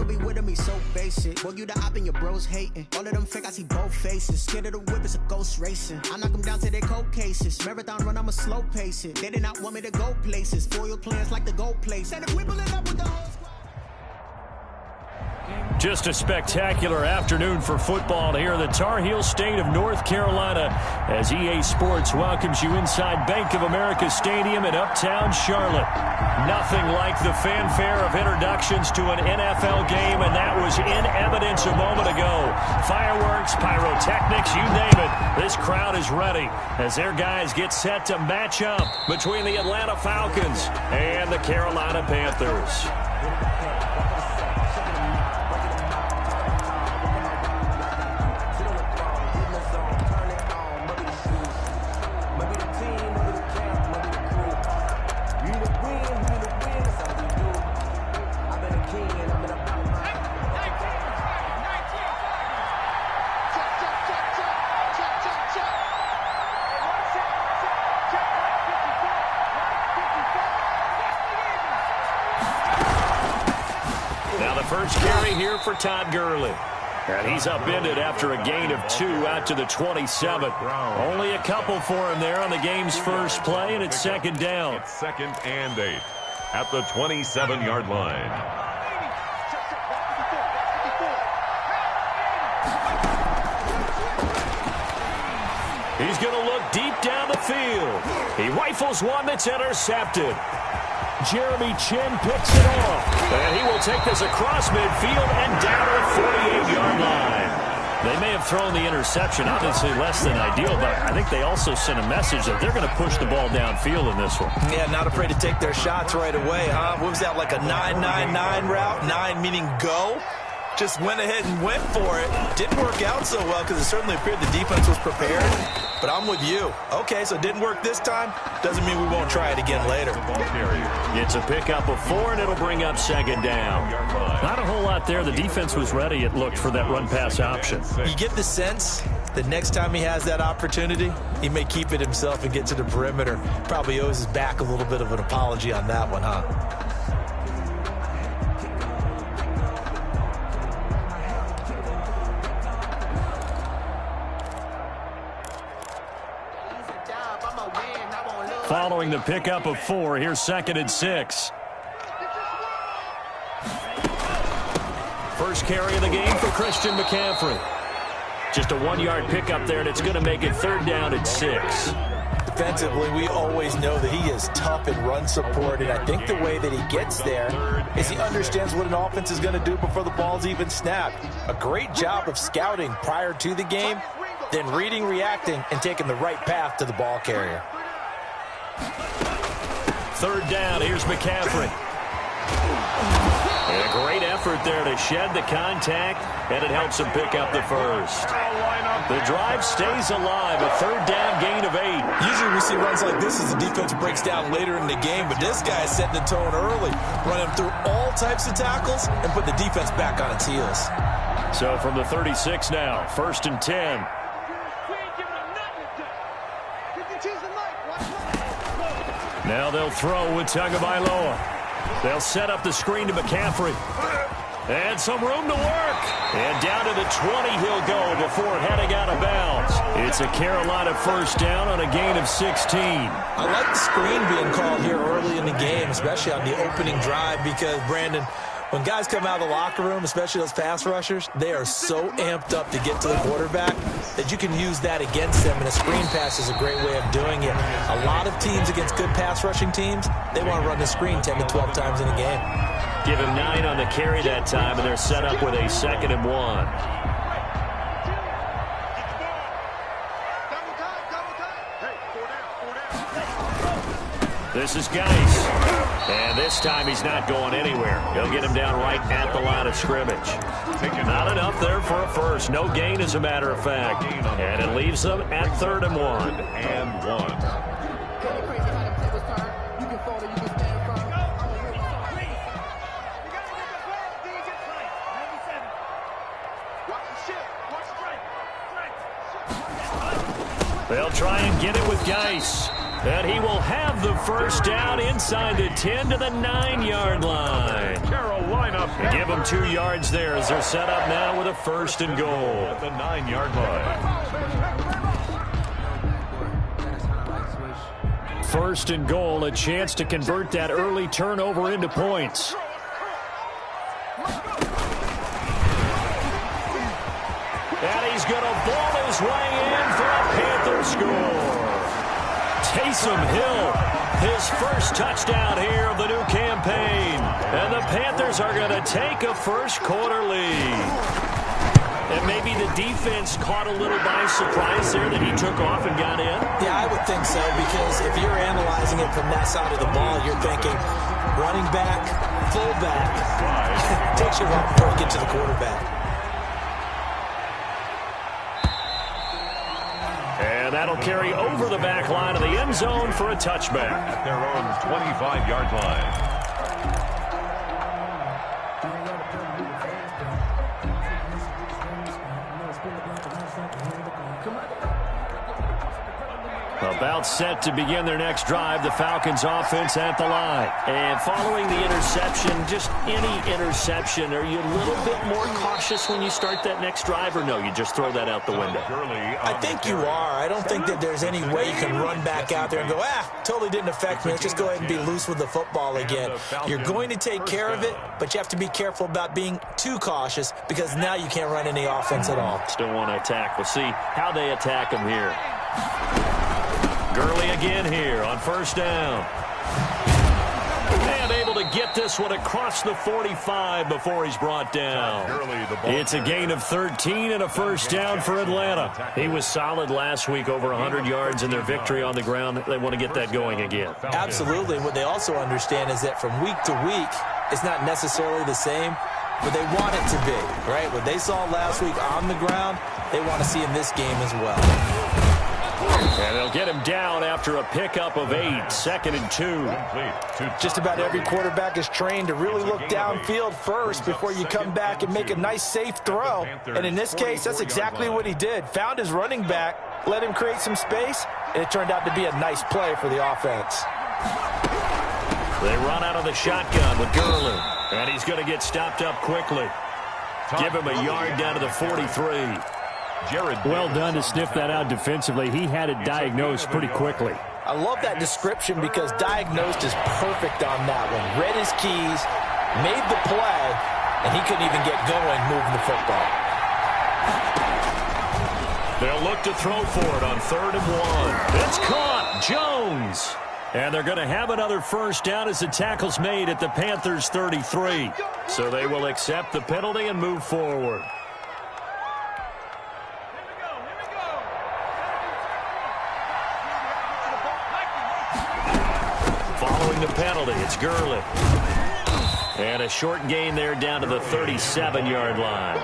could be with him, he's so basic. Boy, you the op and your bros hating. All of them fake, I see both faces. Scared of the whip, it's a ghost racing. I knock them down to their cold cases. Marathon run, I'ma slow pace it. They did not want me to go places. Foil plans like the gold place. And if we pull it up with the whole squad. Just a spectacular afternoon for football here in the Tar Heel state of North Carolina as EA Sports welcomes you inside Bank of America Stadium in uptown Charlotte. Nothing like the fanfare of introductions to an NFL game, and that was in evidence a moment ago. Fireworks, pyrotechnics, you name it. This crowd is ready as their guys get set to match up between the Atlanta Falcons and the Carolina Panthers. First carry here for Todd Gurley. And he's upended after a gain of 2 out to the 27. Only a couple for him there on the game's first play, and it's second down. It's 2nd and 8 at the 27-yard line. He's going to look deep down the field. He rifles one that's intercepted. Jeremy Chin picks it off. And he will take this across midfield and down to the 48-yard line. They may have thrown the interception, obviously less than ideal, but I think they also sent a message that they're going to push the ball downfield in this one. Yeah, not afraid to take their shots right away, huh? What was that, like a 9-9-9 route? 9 meaning go? Just went ahead and went for it. Didn't work out so well because it certainly appeared the defense was prepared. But I'm with you. Okay, so it didn't work this time. Doesn't mean we won't try it again later. It's a pickup of 4, and it'll bring up second down. Not a whole lot there. The defense was ready, it looked, for that run-pass option. You get the sense that next time he has that opportunity, he may keep it himself and get to the perimeter. Probably owes his back a little bit of an apology on that one, huh? Following the pickup of 4, here's 2nd and 6. First carry of the game for Christian McCaffrey. Just a 1-yard pickup there, and it's going to make it 3rd down and 6. Defensively, we always know that he is tough in run support, and I think the way that he gets there is he understands what an offense is going to do before the ball's even snapped. A great job of scouting prior to the game, then reading, reacting, and taking the right path to the ball carrier. 3rd down, here's McCaffrey. And a great effort there to shed the contact, and it helps him pick up the first. The drive stays alive, a 3rd down gain of 8. Usually we see runs like this as the defense breaks down later in the game, but this guy is setting the tone early, running through all types of tackles and put the defense back on its heels. So from the 36 now, 1st and 10. Now they'll throw with Tagovailoa. They'll set up the screen to McCaffrey. And some room to work. And down to the 20 he'll go before heading out of bounds. It's a Carolina first down on a gain of 16. I like the screen being called here early in the game, especially on the opening drive, because, Brandon, when guys come out of the locker room, especially those pass rushers, they are so amped up to get to the quarterback that you can use that against them, and a screen pass is a great way of doing it. A lot of teams against good pass rushing teams, they want to run the screen 10 to 12 times in a game. Give him 9 on the carry that time, and they're set up with a 2nd and 1. This is Geis. And this time he's not going anywhere. He'll get him down right at the line of scrimmage. Not enough there for a first. No gain, as a matter of fact. And it leaves them at 3rd and 1. They'll try and get it with Geis. And he will have the first down inside the 10 to the 9-yard line. Carolina. Give them 2 yards there as they're set up now with a 1st and goal. At the 9-yard line. 1st and goal, a chance to convert that early turnover into points. And he's going to ball his way in for a Panther score. Taysom Hill, his first touchdown here of the new campaign. And the Panthers are going to take a first-quarter lead. And maybe the defense caught a little by surprise there that he took off and got in? Yeah, I would think so, because if you're analyzing it from that side of the ball, you're thinking running back, fullback. Takes you a while before you get to the quarterback. And that'll carry over the back line of the end zone for a touchback. At their own 25-yard line. About set to begin their next drive, the Falcons offense at the line. And following the interception, just any interception, are you a little bit more cautious when you start that next drive, or no, you just throw that out the window? I think you are. I don't think that there's any way you can run back out there and go, totally didn't affect me. Let's just go ahead and be loose with the football again. You're going to take care of it, but you have to be careful about being too cautious, because now you can't run any offense at all. Still want to attack. We'll see how they attack him here. Gurley again here on 1st down. And able to get this one across the 45 before he's brought down. It's a gain of 13 and a 1st down for Atlanta. He was solid last week, over 100 yards in their victory on the ground. They want to get that going again. Absolutely. What they also understand is that from week to week, it's not necessarily the same, but they want it to be, right? What they saw last week on the ground, they want to see in this game as well. And they'll get him down after a pickup of 8, 2nd and 2. Just about every quarterback is trained to really look downfield first before you come back and make a nice, safe throw. And in this case, that's exactly what he did. Found his running back, let him create some space, and it turned out to be a nice play for the offense. They run out of the shotgun with Gurley, and he's going to get stopped up quickly. Give him a yard down to the 43. Well done to sniff that out defensively. He had it diagnosed pretty quickly. I love that description, because diagnosed is perfect on that one. Read his keys, made the play, and he couldn't even get going moving the football. They'll look to throw for it on 3rd and 1. It's caught. Jones. And they're going to have another 1st down as the tackle's made at the Panthers' 33. So they will accept the penalty and move forward. Following the penalty, it's Gurley. And a short gain there down to the 37-yard line.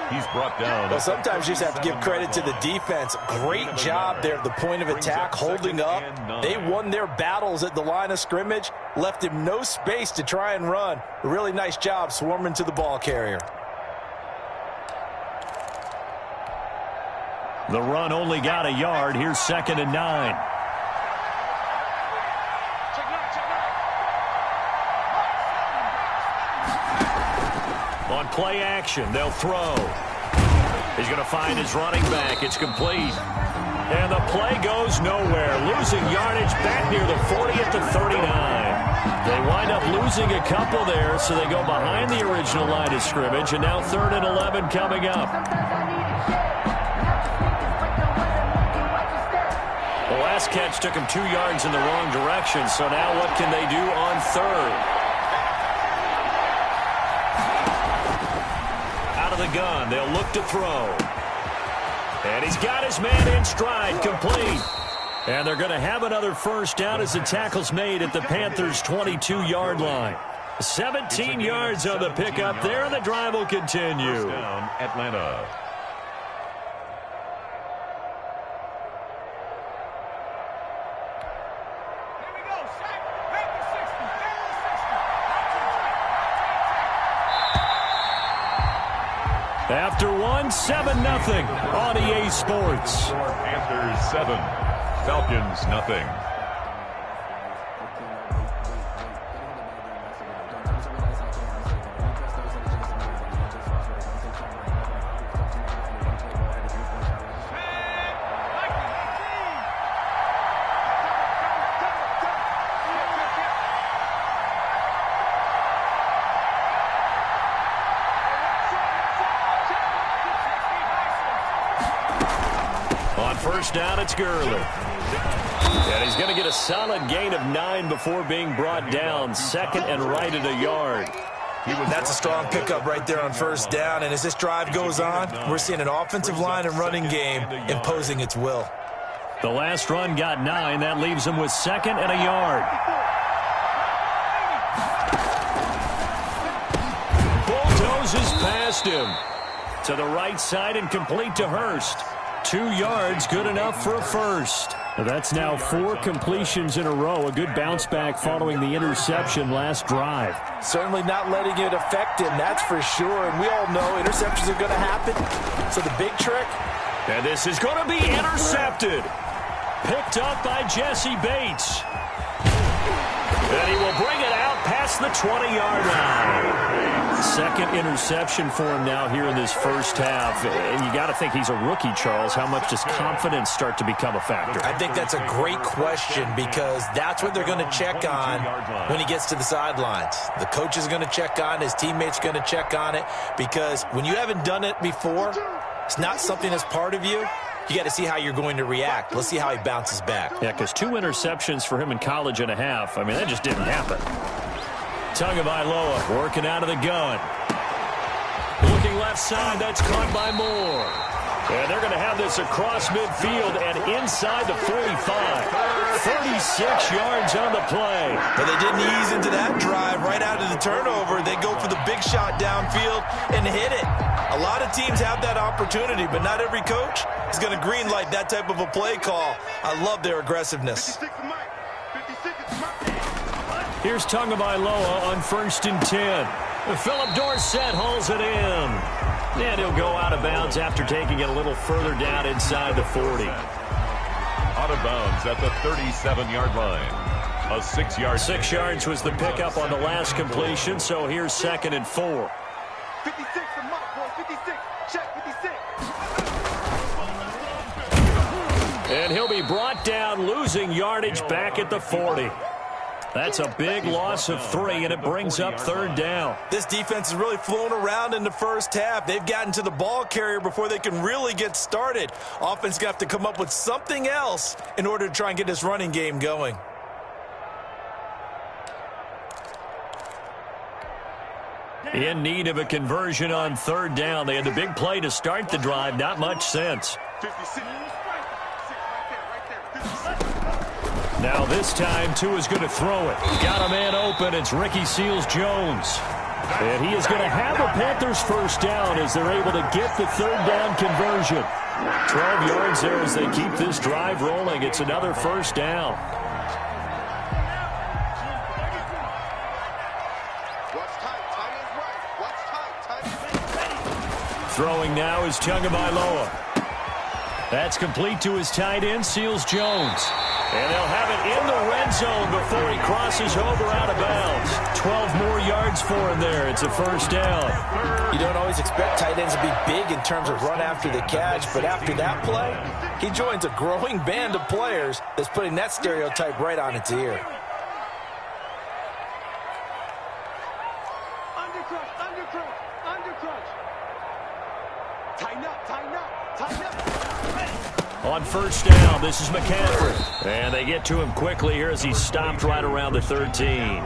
He's brought down. Well, sometimes you just have to give credit to the defense. Great job there at the point of attack, holding up. They won their battles at the line of scrimmage, left him no space to try and run. A really nice job swarming to the ball carrier. The run only got a yard. Here's 2nd and 9. On play action, they'll throw. He's going to find his running back. It's complete. And the play goes nowhere. Losing yardage back near the 40 at the 39. They wind up losing a couple there, so they go behind the original line of scrimmage. And now 3rd and 11 coming up. The last catch took him 2 yards in the wrong direction. So now what can they do on 3rd? The gun, they'll look to throw. And he's got his man in stride, complete. And they're going to have another 1st down as the tackle's made at the Panthers' 22-yard line. 17 yards on the pickup there, and the drive will continue. Down, Atlanta. After one, 7-0 on EA Sports. Panthers 7, Falcons 0. first down, it's Gurley. And he's going to get a solid gain of 9 before being brought down. Second and right at a yard. That's a strong pickup right there on first down. And as this drive goes on, we're seeing an offensive line and running game imposing its will. The last run got 9. That leaves him with second and a yard. Bulldozes past him. To the right side and complete to Hurst. 2 yards, good enough for a first. That's now 4 completions in a row. A good bounce back following the interception last drive. Certainly not letting it affect him, that's for sure. And we all know interceptions are going to happen. So the big trick. And this is going to be intercepted. Picked up by Jesse Bates. And he will bring it out past the 20-yard line. Second interception for him now here in this first half. And you got to think he's a rookie, Charles. How much does confidence start to become a factor? I think that's a great question because that's what they're going to check on when he gets to the sidelines. The coach is going to check on, his teammates are going to check on it because when you haven't done it before, it's not something that's part of you. You got to see how you're going to react. Let's see how he bounces back. Yeah, because 2 interceptions for him in college and a half. I mean, that just didn't happen. Tagovailoa working out of the gun. Looking left side, that's caught by Moore. And they're going to have this across midfield and inside the 45. 36 yards on the play. But they didn't ease into that drive right out of the turnover. They go for the big shot downfield and hit it. A lot of teams have that opportunity, but not every coach is going to green light that type of a play call. I love their aggressiveness. Here's Tagovailoa on 1st and 10. Philip Dorsett hauls it in. And he'll go out of bounds after taking it a little further down inside the 40. Out of bounds at the 37-yard line. A 6-yard. 6 yards was the pickup on the last completion, so here's 2nd and 4. 56 to Mike, boy. 56. Check 56. And he'll be brought down, losing yardage back at the 40. That's a big loss of 3, and it brings up 3rd down. This defense is really flown around in the first half. They've gotten to the ball carrier before they can really get started. Offense going to have to come up with something else in order to try and get this running game going. In need of a conversion on 3rd down. They had the big play to start the drive. Not much sense. 56. Now this time, Tua's going to throw it. Got a man open. It's Ricky Seals-Jones. And he is going to have a Panthers first down as they're able to get the 3rd down conversion. 12 yards there as they keep this drive rolling. It's another first down. Throwing now is Tagovailoa. That's complete to his tight end, Seals-Jones. And they'll have it in the red zone before he crosses over out of bounds. 12 more yards for him there. It's a first down. You don't always expect tight ends to be big in terms of run after the catch, but after that play, he joins a growing band of players that's putting that stereotype right on its ear. Undercrunch. Tighten up. On first down, this is McCaffrey. And they get to him quickly here as he's stopped right around the 13.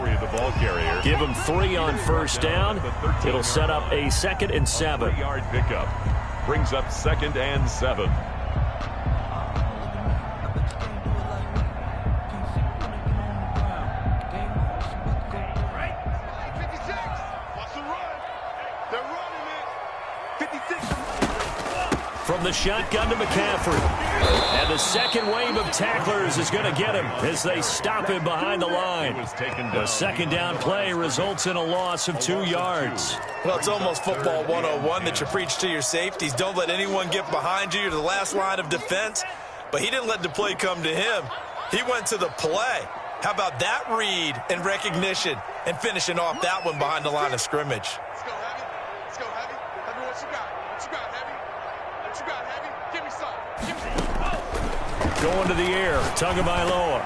Give him 3 on first down. It'll set up a 2nd and 7. Yard pickup. Brings up 2nd and 7. From the shotgun to McCaffrey. And the second wave of tacklers is going to get him as they stop him behind the line. The 2nd down play results in a loss of 2 yards. Well, it's almost football 101 that you preach to your safeties. Don't let anyone get behind you. You're the last line of defense. But he didn't let the play come to him. He went to the play. How about that read and recognition and finishing off that one behind the line of scrimmage? Let's go, Heavy. Heavy, what you got? Heavy? What you got, Heavy? Give me some. Going to the air, Tagovailoa.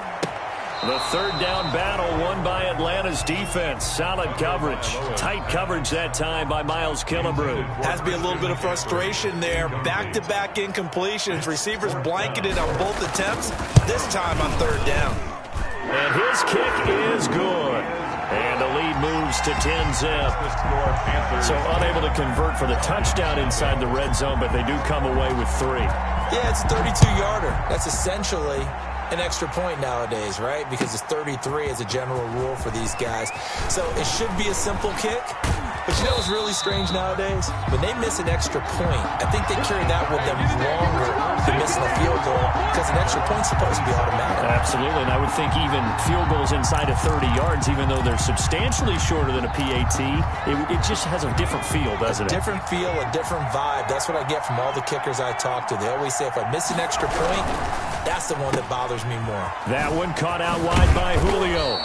The third down battle won by Atlanta's defense. Solid coverage. Tight coverage that time by Miles Killebrew. Has to be a little bit of frustration there. Back-to-back incompletions. Receivers blanketed on both attempts, this time on third down. And his kick is good. And the lead moves to 10-zip. So unable to convert for the touchdown inside the red zone, but they do come away with 3. Yeah, it's a 32-yarder. That's essentially an extra point nowadays, right? Because it's 33 as a general rule for these guys. So it should be a simple kick. But you know what's really strange nowadays? When they miss an extra point, I think they carry that with them longer than missing a field goal because an extra point's supposed to be automatic. Absolutely, and I would think even field goals inside of 30 yards, even though they're substantially shorter than a PAT, it just has a different feel, doesn't it? Different feel, a different vibe. That's what I get from all the kickers I talk to. They always say if I miss an extra point, that's the one that bothers me more. That one caught out wide by Julio.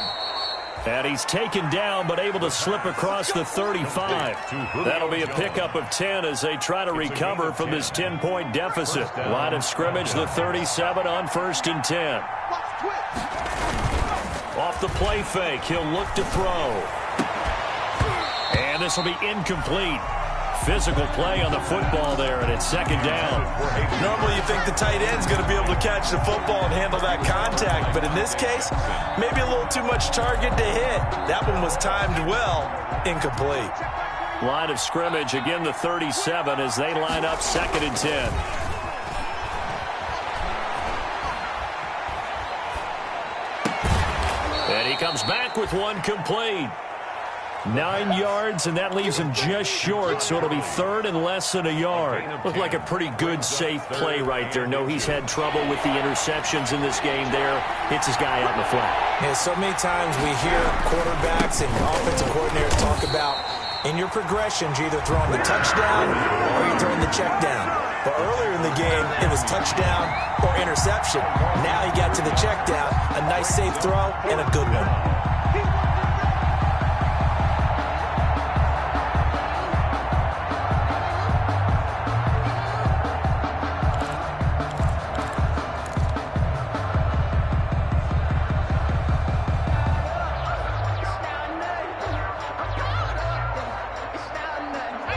And he's taken down, but able to slip across the 35. That'll be a pickup of 10 as they try to recover from this 10-point deficit. Line of scrimmage, the 37 on 1st and 10. Off the play fake, he'll look to throw. And this will be incomplete. Physical play on the football there, and it's 2nd down. Normally you think the tight end's going to be able to catch the football and handle that contact, but in this case, maybe a little too much target to hit. That one was timed well, incomplete. Line of scrimmage, again the 37 as they line up 2nd and 10. And he comes back with one complete. 9 yards, and that leaves him just short, so it'll be 3rd and less than a yard. Looked like a pretty good, safe play right there. No, he's had trouble with the interceptions in this game there. Hits his guy out in the flat. Yeah, so many times we hear quarterbacks and offensive coordinators talk about in your progressions, you're either throwing the touchdown or you're throwing the check down. But earlier in the game, it was touchdown or interception. Now he got to the check down, a nice safe throw, and a good one.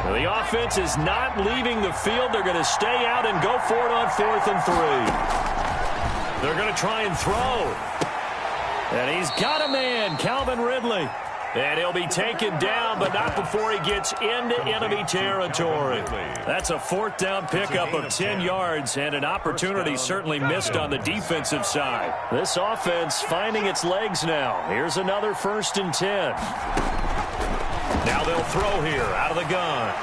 The offense is not leaving the field. They're going to stay out and go for it on 4th and 3. They're going to try and throw. And he's got a man, Calvin Ridley. And he'll be taken down, but not before he gets into enemy territory. That's a 4th down pickup of 10 yards, and an opportunity certainly missed on the defensive side. This offense finding its legs now. Here's another 1st and 10. Now they'll throw here out of the gun.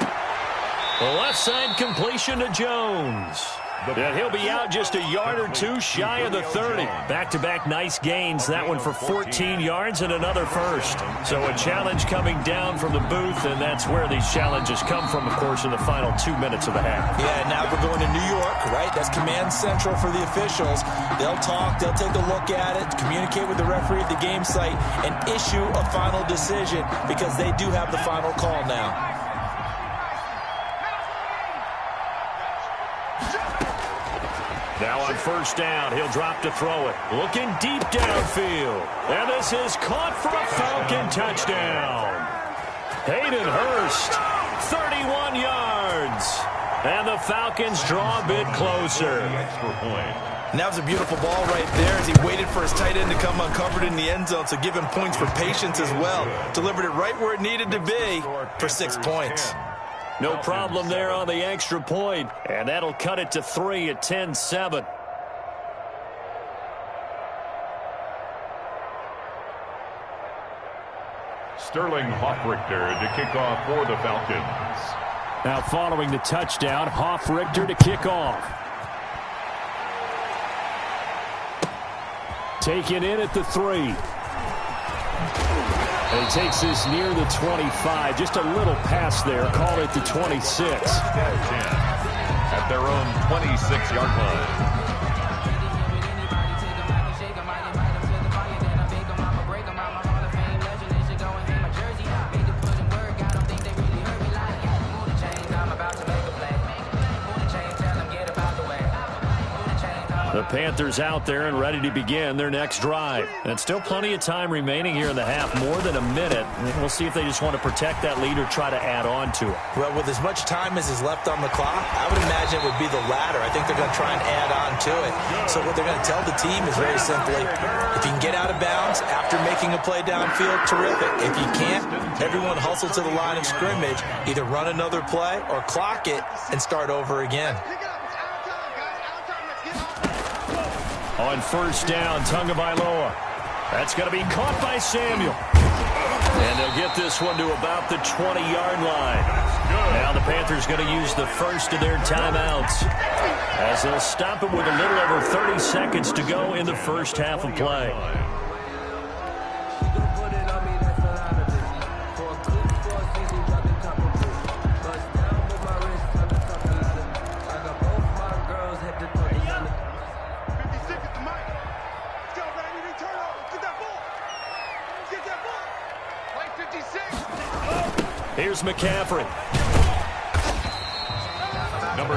The left side completion to Jones. And he'll be out just a yard or two shy of the 30. Back-to-back nice gains. That one for 14 yards and another first. So a challenge coming down from the booth, and that's where these challenges come from, of course, in the final 2 minutes of the half. Yeah, now we're going to New York, right? That's command central for the officials. They'll talk, they'll take a look at it, communicate with the referee at the game site, and issue a final decision because they do have the final call now. Now on 1st down, he'll drop to throw it. Looking deep downfield. And this is caught for a Falcon touchdown. Hayden Hurst, 31 yards. And the Falcons draw a bit closer. And that was a beautiful ball right there as he waited for his tight end to come uncovered in the end zone, so give him points for patience as well. Delivered it right where it needed to be for 6 points. No problem there on the extra point, and that'll cut it to 3 at 10-7. Sterling Hoffrichter to kick off for the Falcons. Now following the touchdown, Hoffrichter to kick off. Taken in at the 3. And he takes this near the 25. Just a little pass there. Call it the 26. At their own 26-yard line. The Panthers out there and ready to begin their next drive. And still plenty of time remaining here in the half, more than a minute. And we'll see if they just want to protect that lead or try to add on to it. Well, with as much time as is left on the clock, I would imagine it would be the latter. I think they're going to try and add on to it. So what they're going to tell the team is very simply, if you can get out of bounds after making a play downfield, terrific. If you can't, everyone hustle to the line of scrimmage, either run another play or clock it and start over again. On first down, Tagovailoa. That's going to be caught by Samuel. And they'll get this one to about the 20-yard line. Now the Panthers going to use the first of their timeouts as they'll stop it with a little over 30 seconds to go in the first half of play. Here's McCaffrey.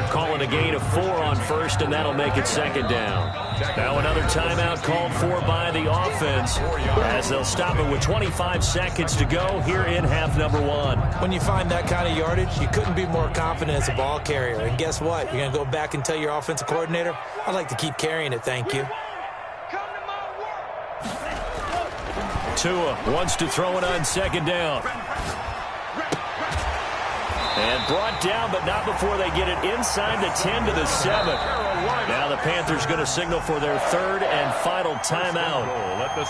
Calling a gain of 4 on first, and that'll make it second down. Now another timeout called for by the offense as they'll stop it with 25 seconds to go here in half number 1. When you find that kind of yardage, you couldn't be more confident as a ball carrier. And guess what? You're going to go back and tell your offensive coordinator, I'd like to keep carrying it, thank you. Tua wants to throw it on second down. And brought down, but not before they get it inside the 10 to the 7. Now the Panthers going to signal for their third and final timeout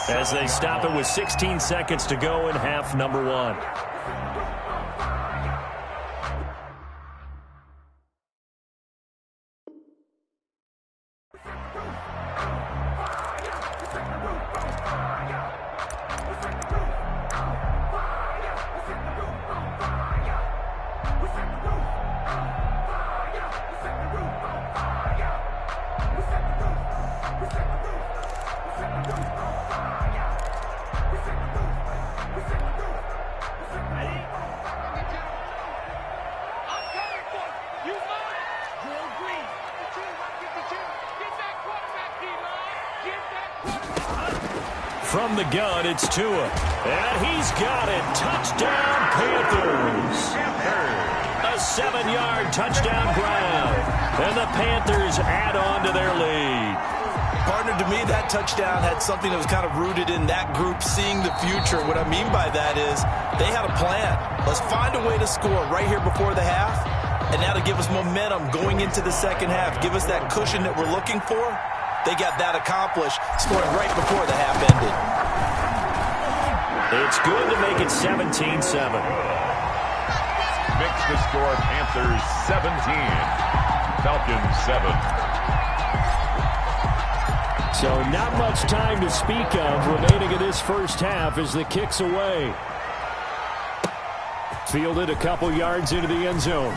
as they stop it with 16 seconds to go in half number 1. From the gun, it's Tua. And he's got it. Touchdown, Panthers. A 7-yard touchdown ground. And the Panthers add on to their lead. Partner, to me, that touchdown had something that was kind of rooted in that group seeing the future. What I mean by that is they had a plan. Let's find a way to score right here before the half. And that'll give us momentum going into the second half. Give us that cushion that we're looking for. They got that accomplished, scoring right before the half ended. It's good to make it 17-7. Makes the score Panthers 17, Falcons 7. So not much time to speak of remaining in this first half as the kick's away. Fielded a couple yards into the end zone.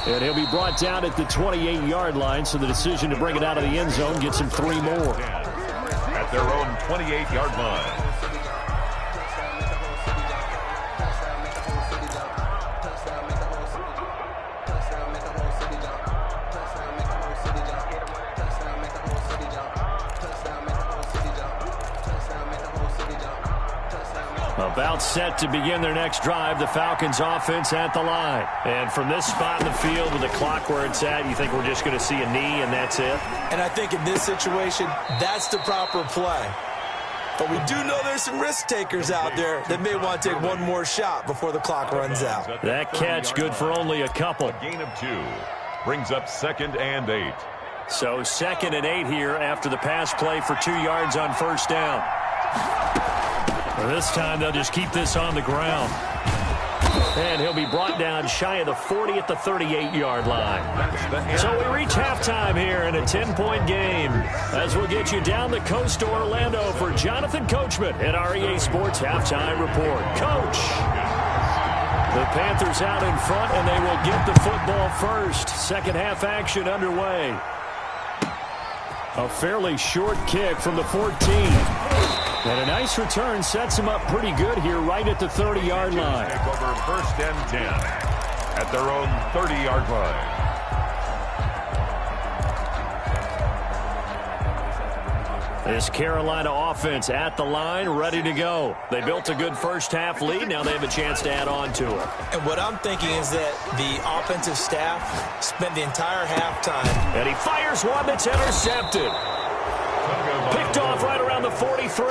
And he'll be brought down at the 28-yard line, so the decision to bring it out of the end zone gets him 3 more. At their own 28-yard line. About set to begin their next drive, the Falcons offense at the line. And from this spot in the field with the clock where it's at, you think we're just going to see a knee and that's it? And I think in this situation, that's the proper play. But we do know there's some risk takers out there that may want to take one more shot before the clock runs out. That catch good for only a couple. A gain of 2 brings up 2nd and 8. So 2nd and 8 here after the pass play for 2 yards on first down. This time they'll just keep this on the ground. And he'll be brought down shy of the 40 at the 38-yard line. So we reach halftime here in a 10-point game as we'll get you down the coast to Orlando for Jonathan Coachman at our EA Sports Halftime Report. Coach! The Panthers out in front, and they will get the football first. Second half action underway. A fairly short kick from the 14. And a nice return sets him up pretty good here right at the 30-yard line. Take over 1st and 10 at their own 30-yard line. This Carolina offense at the line, ready to go. They built a good first-half lead. Now they have a chance to add on to it. And what I'm thinking is that the offensive staff spent the entire halftime. And he fires one that's intercepted. Picked off right around the 43.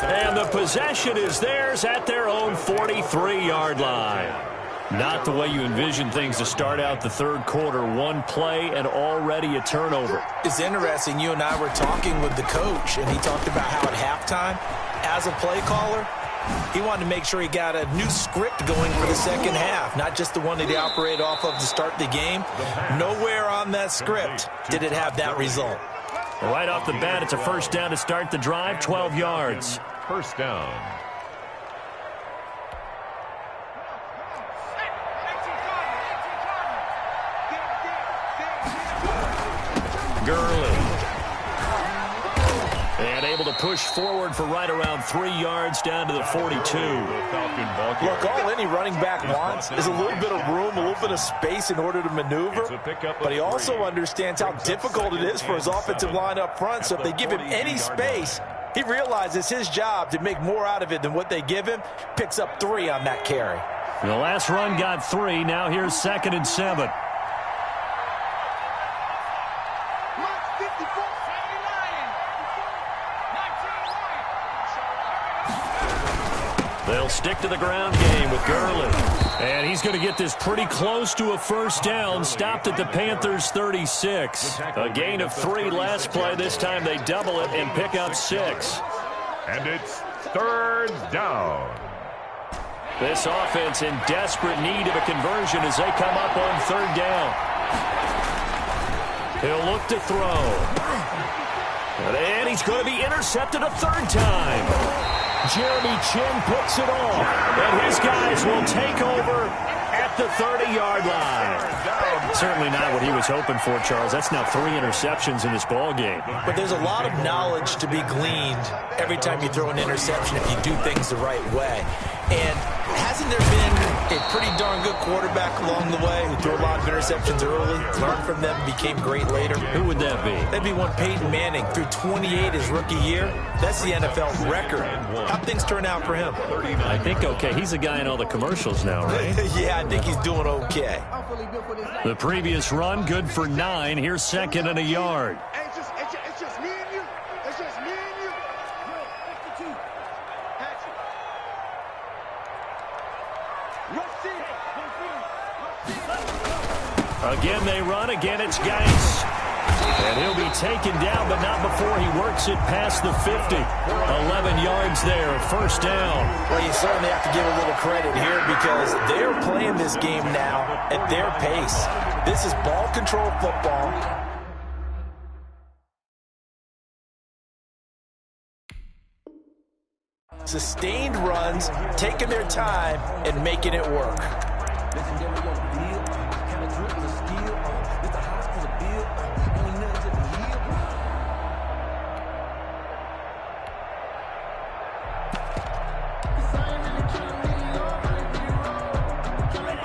And the possession is theirs at their own 43-yard line. Not the way you envision things to start out the third quarter. One play and already a turnover. It's interesting. You and I were talking with the coach, and he talked about how at halftime, as a play caller, he wanted to make sure he got a new script going for the second half, not just the one that he operated off of to start the game. Nowhere on that script did it have that result. Right off the bat, it's a first down to start the drive, 12 yards. First down. Gurley. And able to push forward for right around 3 yards down to the 42. Look, all any running back wants is a little bit of room, a little bit of space in order to maneuver. But he also understands how difficult it is for his offensive line up front. So if they give him any space, he realizes his job to make more out of it than what they give him. Picks up 3 on that carry. The last run got 3. Now here's 2nd and 7. They'll stick to the ground game with Gurley. And he's going to get this pretty close to a first down. Stopped at the Panthers' 36. A gain of 3 last play. This time they double it and pick up 6. And it's 3rd down. This offense in desperate need of a conversion as they come up on 3rd down. He'll look to throw. And he's going to be intercepted a 3rd time. Jeremy Chin picks it off, and his guys will take over at the 30-yard line. Certainly not what he was hoping for, Charles. That's now 3 interceptions in this ball game. But there's a lot of knowledge to be gleaned every time you throw an interception if you do things the right way. And hasn't there been a pretty darn good quarterback along the way who threw a lot of interceptions early, learned from them, became great later? Who would that be? That'd be one Peyton Manning threw 28 his rookie year. That's the NFL record. How'd things turn out for him? I think okay. He's a guy in all the commercials now, right? Yeah, I think he's doing okay. The previous run, good for 9. Here's 2nd and a yard. It's just me and you. It's just me and you. 52. Again, they run. Again, it's Geis. And he'll be taken down, but not before he works it past the 50. 11 yards there, first down. Well, you certainly have to give a little credit here because they're playing this game now at their pace. This is ball control football. Sustained runs, taking their time, and making it work.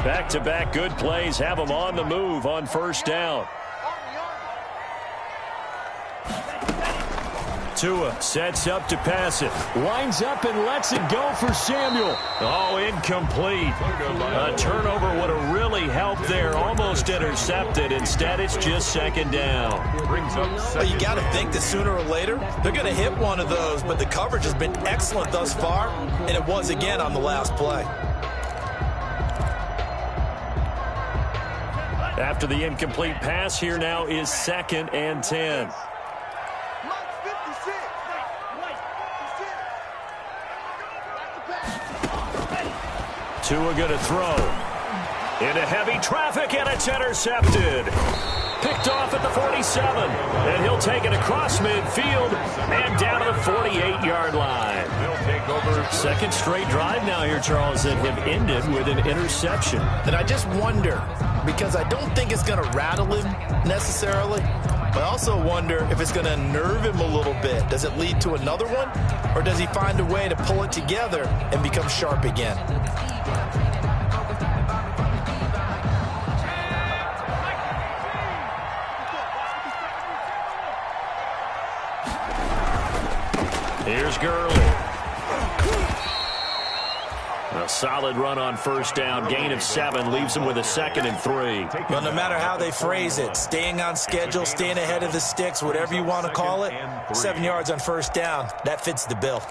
Back-to-back good plays have them on the move on first down. Tua sets up to pass it. Lines up and lets it go for Samuel. Oh, incomplete. A turnover would have really helped there. Almost intercepted. Instead, it's just 2nd down. Well, you got to think that sooner or later, they're going to hit one of those. But the coverage has been excellent thus far, and it was again on the last play. After the incomplete pass, here now is 2nd and 10. Tua going to throw. Into heavy traffic, and it's intercepted. Picked off at the 47. And he'll take it across midfield and down to the 48-yard line. Second straight drive now here, Charles, that have ended with an interception. And I just wonder, because I don't think it's going to rattle him necessarily, but I also wonder if it's going to unnerve him a little bit. Does it lead to another one, or does he find a way to pull it together and become sharp again? Here's Gurley. A solid run on first down. Gain of 7 leaves him with a 2nd and 3. Well, no matter how they phrase it, staying on schedule, staying ahead of the sticks, whatever you want to call it, 7 yards on first down, that fits the bill.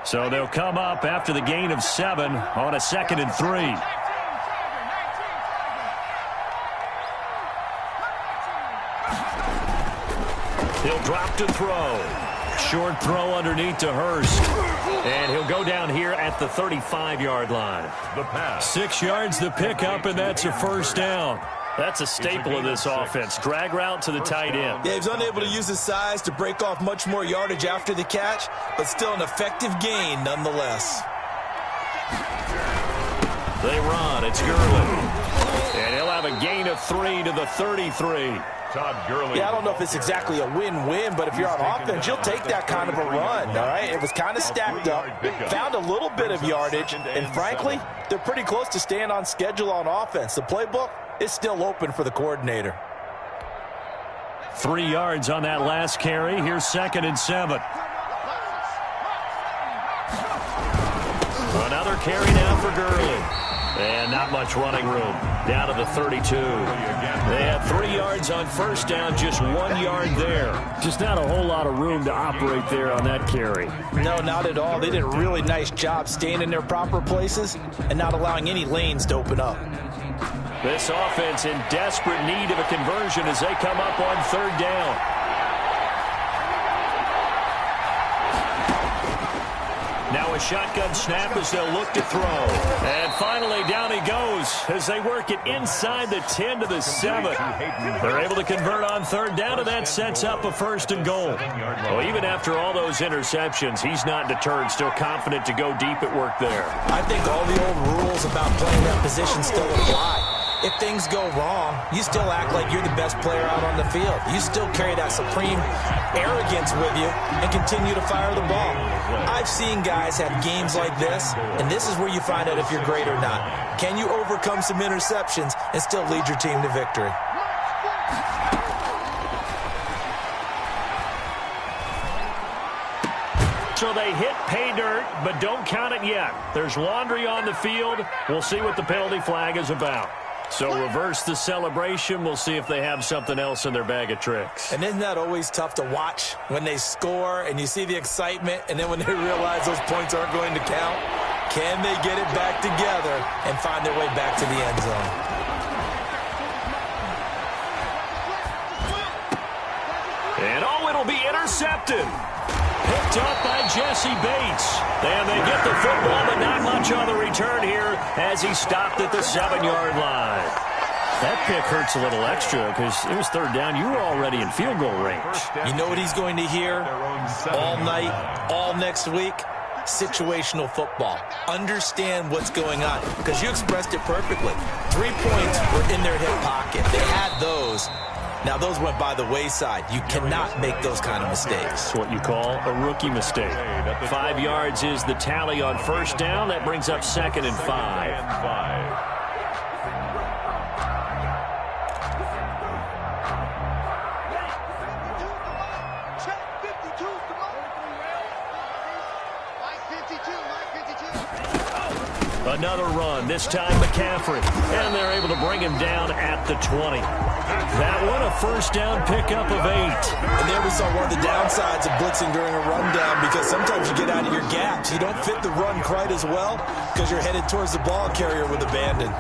So they'll come up after the gain of 7 on a 2nd and 3. He'll drop to throw. Short throw underneath to Hurst. And he'll go down here at the 35-yard line. The pass. 6 yards the pickup, and that's a first down. That's a staple of this offense. Drag route to the tight end. Yeah, he's unable to use his size to break off much more yardage after the catch, but still an effective gain nonetheless. They run. It's Gurley. And he'll have a gain of 3 to the 33. Todd Gurley. Yeah, I don't know if it's exactly a win-win, but if you're on offense, you'll take that kind of a run, all right? It was kind of stacked up, found a little bit of yardage, and frankly, they're pretty close to staying on schedule on offense. The playbook is still open for the coordinator. 3 yards on that last carry. Here's 2nd and 7. Another carry now for Gurley. And not much running room. Down to the 32. They had 3 yards on first down, just 1 yard there. Just not a whole lot of room to operate there on that carry. No, not at all. They did a really nice job staying in their proper places and not allowing any lanes to open up. This offense in desperate need of a conversion as they come up on 3rd down. Now a shotgun snap as they'll look to throw. And finally down he goes as they work it inside the 10 to the 7. They're able to convert on 3rd down, and that sets up a 1st and goal. Well, even after all those interceptions, he's not deterred, still confident to go deep at work there. I think all the old rules about playing that position still apply. If things go wrong, you still act like you're the best player out on the field. You still carry that supreme arrogance with you and continue to fire the ball. I've seen guys have games like this, and this is where you find out if you're great or not. Can you overcome some interceptions and still lead your team to victory? So they hit pay dirt, but don't count it yet. There's laundry on the field. We'll see what the penalty flag is about. So reverse the celebration. We'll see if they have something else in their bag of tricks. And isn't that always tough to watch when they score and you see the excitement, and then when they realize those points aren't going to count? Can they get it back together and find their way back to the end zone? And it'll be intercepted. Picked up by Jesse Bates. And they get the football, but not much on the return here as he stopped at the 7-yard line. That pick hurts a little extra because it was 3rd down. You were already in field goal range. You know what he's going to hear all night, all next week? Situational football. Understand what's going on, because you expressed it perfectly. 3 points were in their hip pocket. They had those. Now, those went by the wayside. You cannot make those kind of mistakes. It's what you call a rookie mistake. 5 yards is the tally on first down. That brings up 2nd and 5. Another run, this time McCaffrey. And they're able to bring him down at the 20. That one, a first down pickup of 8. And there we saw one of the downsides of blitzing during a rundown, because sometimes you get out of your gaps. You don't fit the run quite as well because you're headed towards the ball carrier with abandon.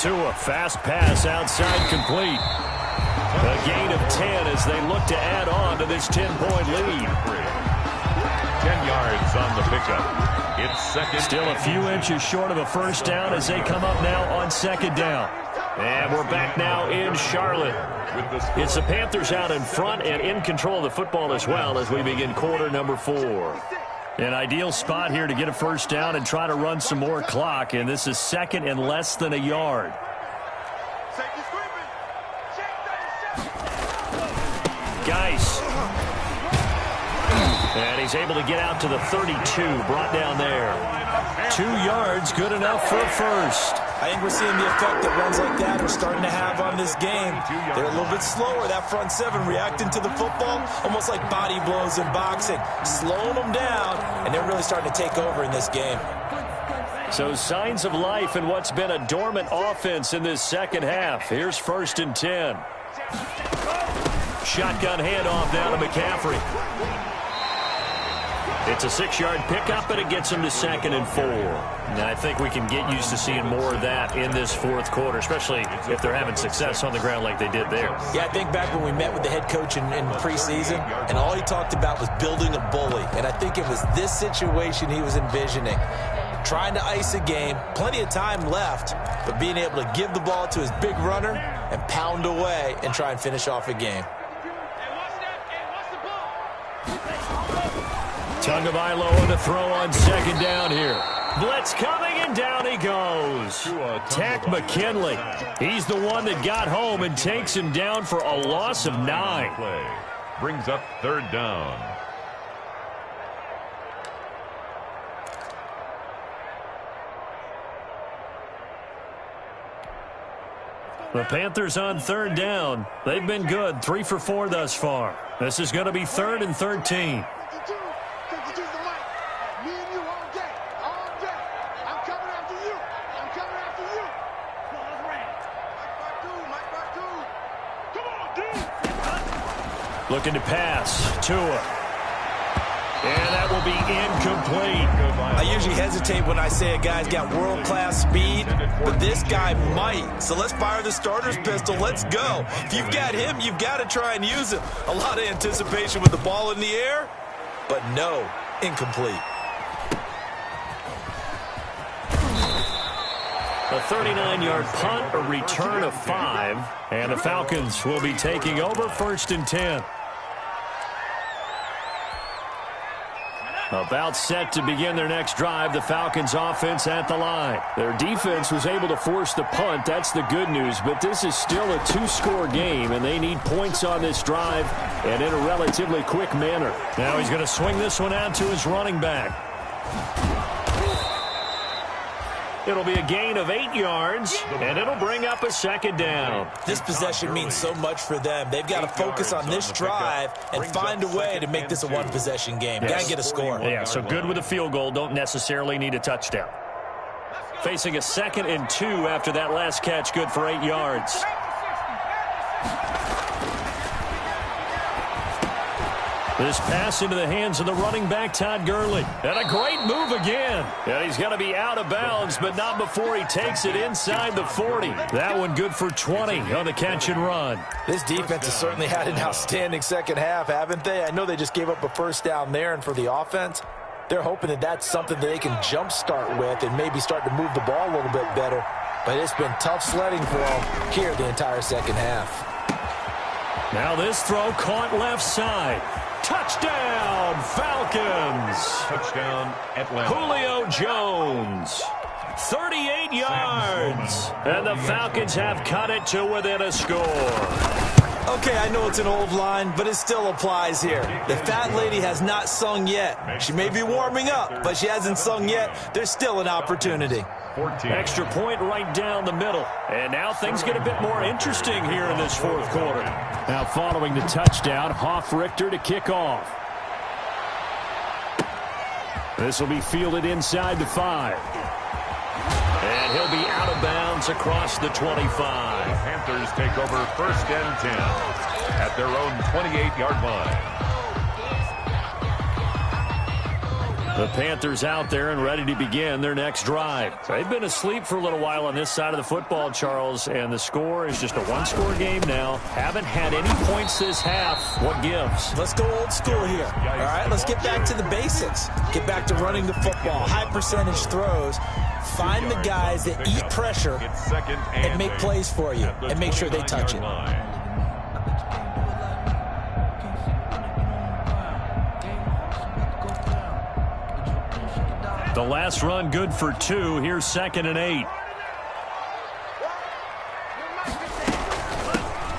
To a fast pass outside, complete. A gain of 10 as they look to add on to this 10-point lead. 10 yards on the pickup. It's 2nd. Still a few inches short of a first down as they come up now on 2nd down. And we're back now in Charlotte. It's the Panthers out in front and in control of the football as well as we begin quarter number 4. An ideal spot here to get a first down and try to run some more clock, and this is second and less than a yard. Geis. And he's able to get out to the 32, brought down there. 2 yards, good enough for a first. I think we're seeing the effect that runs like that are starting to have on this game. They're a little bit slower, that front seven, reacting to the football, almost like body blows in boxing, slowing them down, and they're really starting to take over in this game. So signs of life in what's been a dormant offense in this second half. Here's 1st and 10. Shotgun handoff now to McCaffrey. It's a 6-yard pickup, and it gets him to 2nd and 4. And I think we can get used to seeing more of that in this fourth quarter, especially if they're having success on the ground like they did there. Yeah, I think back when we met with the head coach in preseason, and all he talked about was building a bully. And I think it was this situation he was envisioning. Trying to ice a game, plenty of time left, but being able to give the ball to his big runner and pound away and try and finish off a game. Tagovailoa on the throw on 2nd down here. Blitz coming, and down he goes. Tack McKinley. He's the one that got home and takes him down for a loss of 9. Brings up 3rd down. The Panthers on 3rd down. They've been good, 3 for 4 thus far. This is going to be 3rd and 13. Looking to pass. Tua. And that will be incomplete. I usually hesitate when I say a guy's got world-class speed, but this guy might. So let's fire the starter's pistol. Let's go. If you've got him, you've got to try and use him. A lot of anticipation with the ball in the air, but no, incomplete. A 39-yard punt, a return of 5, and the Falcons will be taking over 1st and 10. About set to begin their next drive, the Falcons offense at the line. Their defense was able to force the punt. That's the good news, but this is still a 2-score game, and they need points on this drive and in a relatively quick manner. Now he's going to swing this one out to his running back. It'll be a gain of 8 yards, and it'll bring up a 2nd down. This possession means so much for them. They've got to focus on this drive and find a way to make this a one-possession game. Got to get a score. Yeah, so good with a field goal. Don't necessarily need a touchdown. Facing a 2nd and 2 after that last catch, good for 8 yards. This pass into the hands of the running back, Todd Gurley. And a great move again. And he's going to be out of bounds, but not before he takes it inside the 40. That one good for 20 on the catch and run. This defense has certainly had an outstanding second half, haven't they? I know they just gave up a first down there, and for the offense, they're hoping that that's something that they can jumpstart with and maybe start to move the ball a little bit better. But it's been tough sledding for them here the entire second half. Now this throw caught left side. Touchdown, Falcons. Touchdown, Atlanta. Julio Jones. 38 yards. And the Falcons have cut it to within a score. Okay, I know it's an old line, but it still applies here. The fat lady has not sung yet. She may be warming up, but she hasn't sung yet. There's still an opportunity. 14. Extra point right down the middle. And now things get a bit more interesting here in this fourth quarter. Now following the touchdown, Hoff-Richter to kick off. This will be fielded inside the 5. And he'll be out of bounds across the 25. The Panthers take over 1st and 10 at their own 28-yard line. The Panthers out there and ready to begin their next drive. They've been asleep for a little while on this side of the football, Charles, and the score is just a one-score game now. Haven't had any points this half. What gives? Let's go old school here. All right, let's get back to the basics. Get back to running the football, high percentage throws. Find the guys that eat pressure and make plays for you and make sure they touch it. The last run good for 2. Here's 2nd and 8.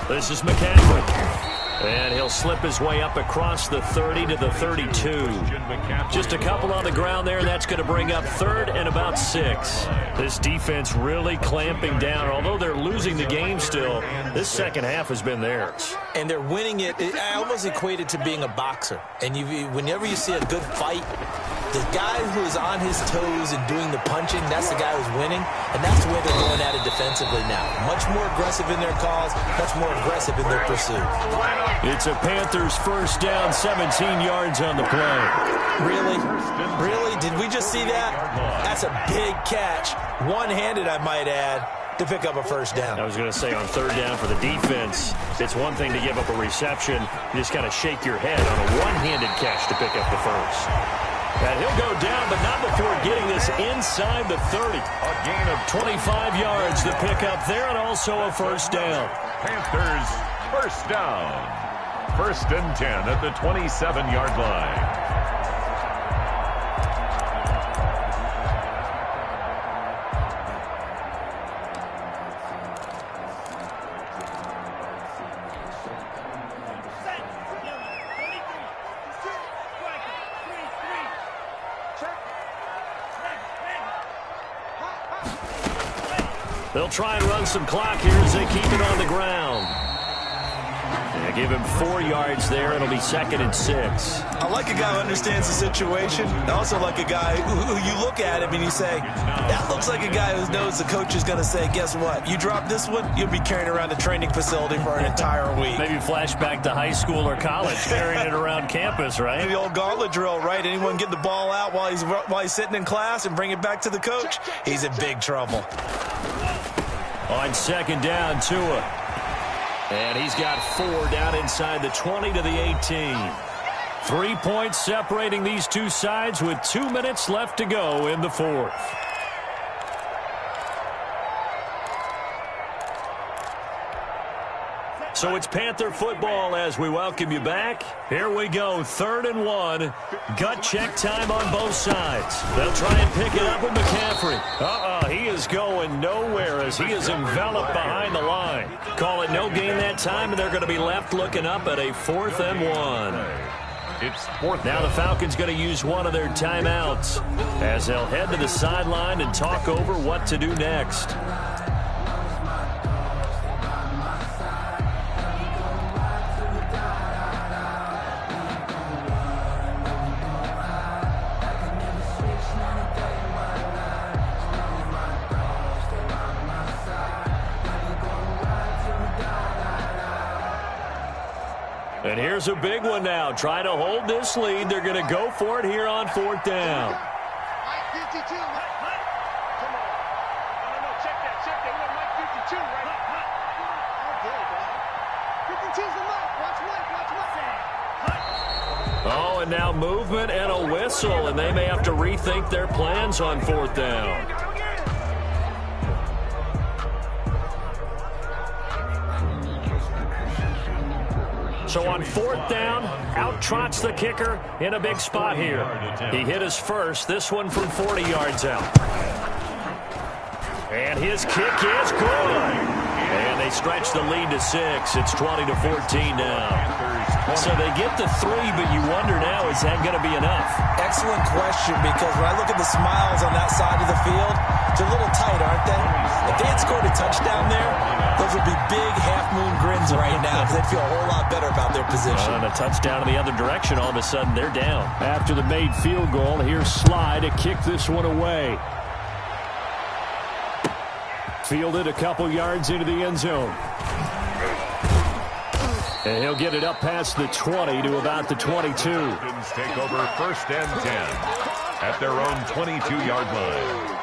This is McCaffrey. And he'll slip his way up across the 30 to the 32. Just a couple on the ground there, and that's going to bring up 3rd and about 6. This defense really clamping down. Although they're losing the game still, this second half has been theirs. And they're winning it. I almost equate it to being a boxer. And whenever you see a good fight, the guy who is on his toes and doing the punching, that's the guy who's winning. And that's the way they're going at it defensively now. Much more aggressive in their calls, much more aggressive in their pursuit. It's a Panthers first down, 17 yards on the play. Really? Really? Did we just see that? That's a big catch. One-handed, I might add, to pick up a first down. I was going to say on 3rd down for the defense, it's one thing to give up a reception. You just kind of shake your head on a one-handed catch to pick up the first. And he'll go down, but not before getting this inside the 30. A gain of 25 yards to pick up there, and also a first down. Panthers first down. 1st and 10 at the 27-yard line. They'll try and run some clock here as they keep it on the ground. They give him 4 yards there. It'll be 2nd and 6. I like a guy who understands the situation. I also like a guy who you look at him and you say, that looks like a guy who knows the coach is going to say, guess what? You drop this one, you'll be carrying around a training facility for an entire week. Maybe flashback to high school or college, carrying it around campus, right? The old gauntlet drill, right? Anyone get the ball out while he's sitting in class and bring it back to the coach? He's in big trouble. On 2nd down, Tua. And he's got 4 down inside the 20 to the 18. 3 points separating these two sides with 2 minutes left to go in the 4th. So it's Panther football as we welcome you back. Here we go, 3rd and 1. Gut check time on both sides. They'll try and pick it up with McCaffrey. He is going nowhere as he is enveloped behind the line. Call it no gain that time, and they're going to be left looking up at a 4th and 1. It's 4th. Now the Falcons going to use one of their timeouts as they'll head to the sideline and talk over what to do next. And here's a big one now. Trying to hold this lead. They're going to go for it here on 4th down. Mike 52. Come on. No, check that. You want Mike 52, right? Okay, bro. 52's the Mike. Watch Mike. Oh, and now movement and a whistle, and they may have to rethink their plans on 4th down. So on 4th down, out trots the kicker in a big spot here. He hit his first, this one from 40 yards out. And his kick is good. And they stretch the lead to 6. It's 20-14 now. So they get the 3, but you wonder now, is that going to be enough? Excellent question, because when I look at the smiles on that side of the field, they're a little tight, aren't they? If they had scored a touchdown there, those would be big half-moon grins right now because they'd feel a whole lot better about their position. And a touchdown in the other direction, all of a sudden they're down. After the made field goal, here's Sly to kick this one away. Fielded a couple yards into the end zone. And he'll get it up past the 20 to about the 22. Take over 1st and 10 at their own 22-yard line.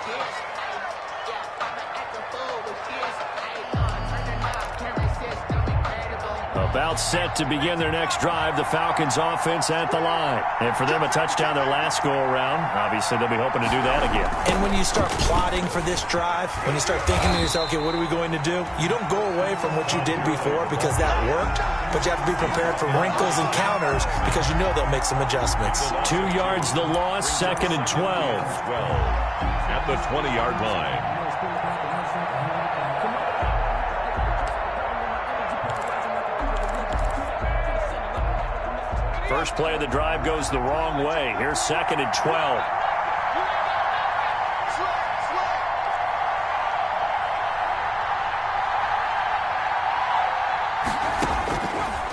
About set to begin their next drive, the Falcons offense at the line. And for them, a touchdown their last go-around. Obviously, they'll be hoping to do that again. And when you start plotting for this drive, when you start thinking to yourself, okay, what are we going to do? You don't go away from what you did before because that worked, but you have to be prepared for wrinkles and counters because you know they'll make some adjustments. 2 yards the loss, 2nd and 12. At the 20-yard line. First play of the drive goes the wrong way. Here's 2nd and 12.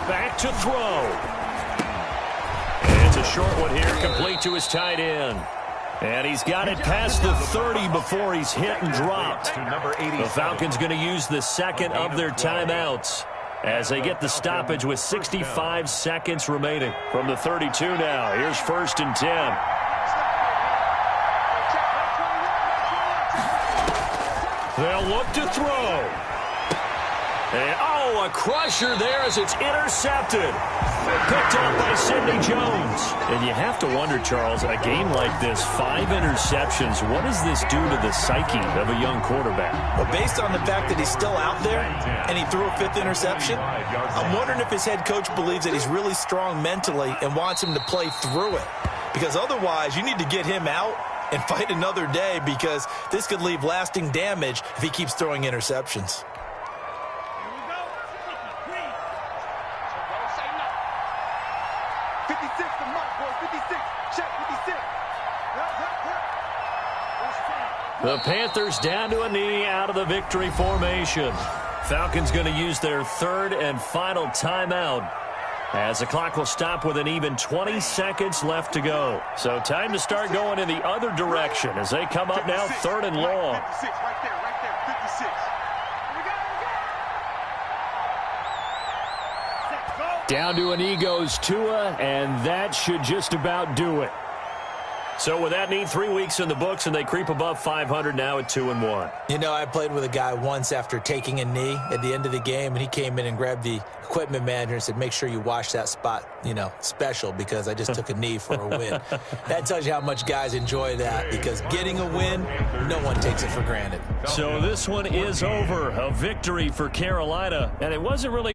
Back to throw. And it's a short one here, complete to his tight end. And he's got it past the 30 before he's hit and dropped. The Falcons going to use the second of their timeouts as they get the stoppage with 65 seconds remaining. From the 32 now, here's 1st and 10. They'll look to throw. And, a crusher there as it's intercepted. Picked up by Sidney Jones. And you have to wonder, Charles, a game like this, 5 interceptions, what does this do to the psyche of a young quarterback? Well, based on the fact that he's still out there and he threw a 5th interception, I'm wondering if his head coach believes that he's really strong mentally and wants him to play through it. Because otherwise, you need to get him out and fight another day because this could leave lasting damage if he keeps throwing interceptions. 56 to Mike, boy. 56. Check 56. The Panthers down to a knee out of the victory formation. Falcons going to use their 3rd and final timeout as the clock will stop with an even 20 seconds left to go. So time to start going in the other direction as they come up now 3rd and long. 56, right there, 56. Down to a knee goes Tua, and that should just about do it. So with that knee, 3 weeks in the books, and they creep above 500 now at 2-1. You know, I played with a guy once after taking a knee at the end of the game, and he came in and grabbed the equipment manager and said, make sure you wash that spot, special, because I just took a knee for a win. That tells you how much guys enjoy that, because getting a win, no one takes it for granted. So this one is over. A victory for Carolina, and it wasn't really